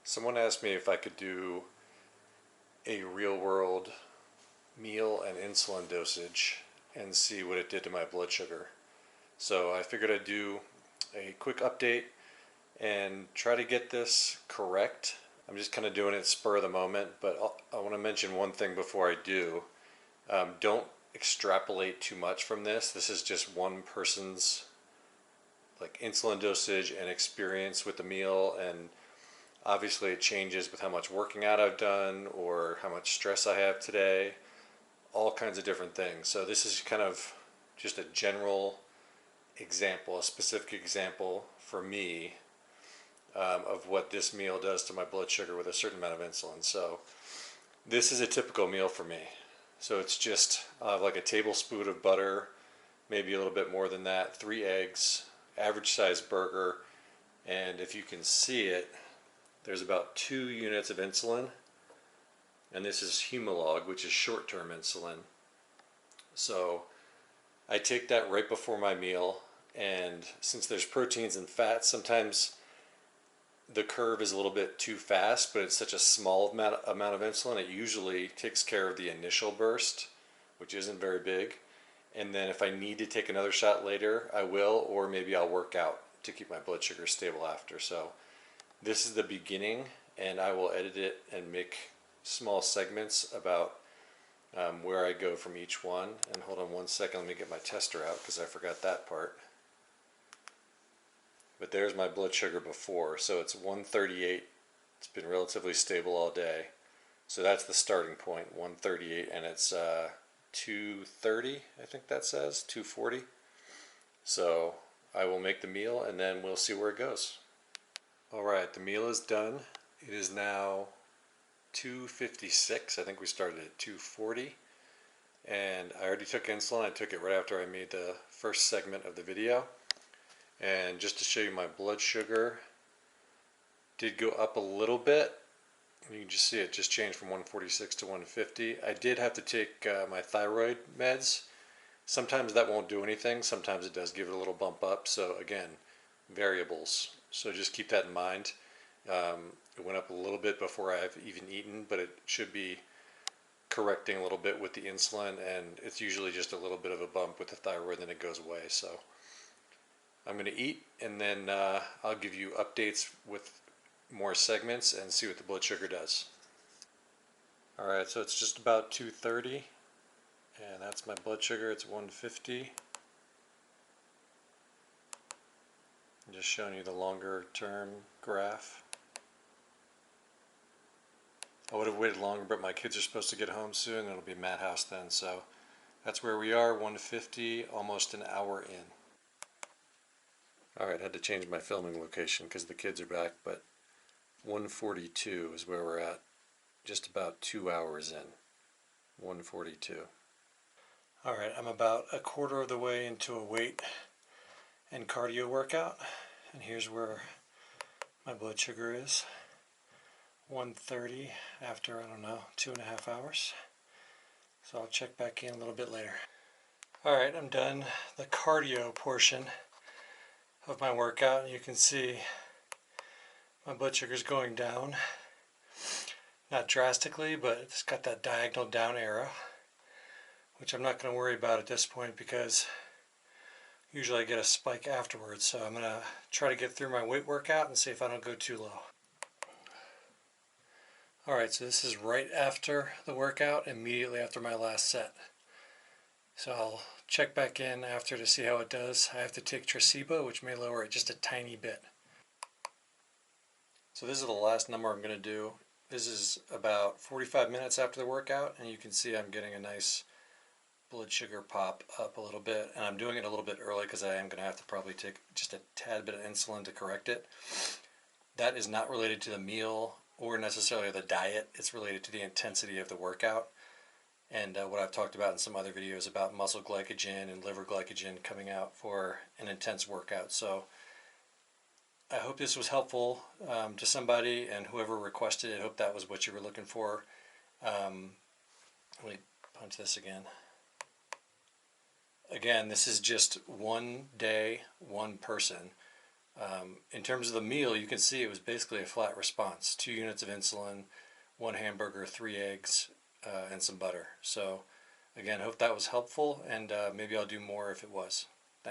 Someone asked me if I could do a real world meal and insulin dosage and see what it did to my blood sugar. So I figured I'd do a quick update and try to get this correct. I'm just kind of doing it spur of the moment, but I want to mention one thing before I do. Don't extrapolate too much from this. This is just one person's like insulin dosage and experience with the meal, and obviously it changes with how much working out I've done or how much stress I have today, all kinds of different things. So this is kind of just a general example, a specific example for me of what this meal does to my blood sugar with a certain amount of insulin. So this is a typical meal for me. So it's just like a tablespoon of butter, maybe a little bit more than that, 3 eggs, average size burger, and if you can see it, there's about 2 units of insulin, and this is Humalog, which is short-term insulin. So I take that right before my meal, and since there's proteins and fats, sometimes the curve is a little bit too fast, but it's such a small amount of insulin, it usually takes care of the initial burst, which isn't very big. And then if I need to take another shot later, I will, or maybe I'll work out to keep my blood sugar stable after. So this is the beginning, and I will edit it and make small segments about where I go from each one. And hold on one second, let me get my tester out because I forgot that part. But there's my blood sugar before, so it's 138. It's been relatively stable all day. So that's the starting point, 138, and it's 230, I think that says, 240. So I will make the meal and then we'll see where it goes. Alright, the meal is done. It is now 2:56. I think we started at 2:40. And I already took insulin. I took it right after I made the first segment of the video. And just to show you, my blood sugar did go up a little bit. You can just see it just changed from 146 to 150. I did have to take my thyroid meds. Sometimes that won't do anything. Sometimes it does give it a little bump up. So again, variables. So just keep that in mind. It went up a little bit before I've even eaten, but it should be correcting a little bit with the insulin, and it's usually just a little bit of a bump with the thyroid, then it goes away. So I'm going to eat, and then I'll give you updates with more segments and see what the blood sugar does. Alright, so it's just about 2:30, and that's my blood sugar. It's 150. I'm just showing you the longer term graph. I would have waited longer, but my kids are supposed to get home soon. It'll be madhouse then, so that's where we are, 150, almost an hour in. Alright, I had to change my filming location because the kids are back, but 142 is where we're at, just about 2 hours in, 142. Alright, I'm about a quarter of the way into a weight and cardio workout, and here's where my blood sugar is. 130 after, I don't know, 2.5 hours. So I'll check back in a little bit later. Alright, I'm done the cardio portion of my workout. You can see my blood sugar is going down. Not drastically, but it's got that diagonal down arrow, which I'm not going to worry about at this point because usually I get a spike afterwards. So I'm going to try to get through my weight workout and see if I don't go too low. Alright, so this is right after the workout, immediately after my last set. So I'll check back in after to see how it does. I have to take Tracebo, which may lower it just a tiny bit. So this is the last number I'm going to do. This is about 45 minutes after the workout, and you can see I'm getting a nice blood sugar pop up a little bit. And I'm doing it a little bit early because I am going to have to probably take just a tad bit of insulin to correct it. That is not related to the meal or necessarily the diet. It's related to the intensity of the workout. And what I've talked about in some other videos about muscle glycogen and liver glycogen coming out for an intense workout. So I hope this was helpful to somebody, and whoever requested it, I hope that was what you were looking for. Let me punch this again. Again, this is just one day, one person. In terms of the meal, you can see it was basically a flat response. 2 units of insulin, 1 hamburger, 3 eggs, and some butter. So again, hope that was helpful, and maybe I'll do more if it was.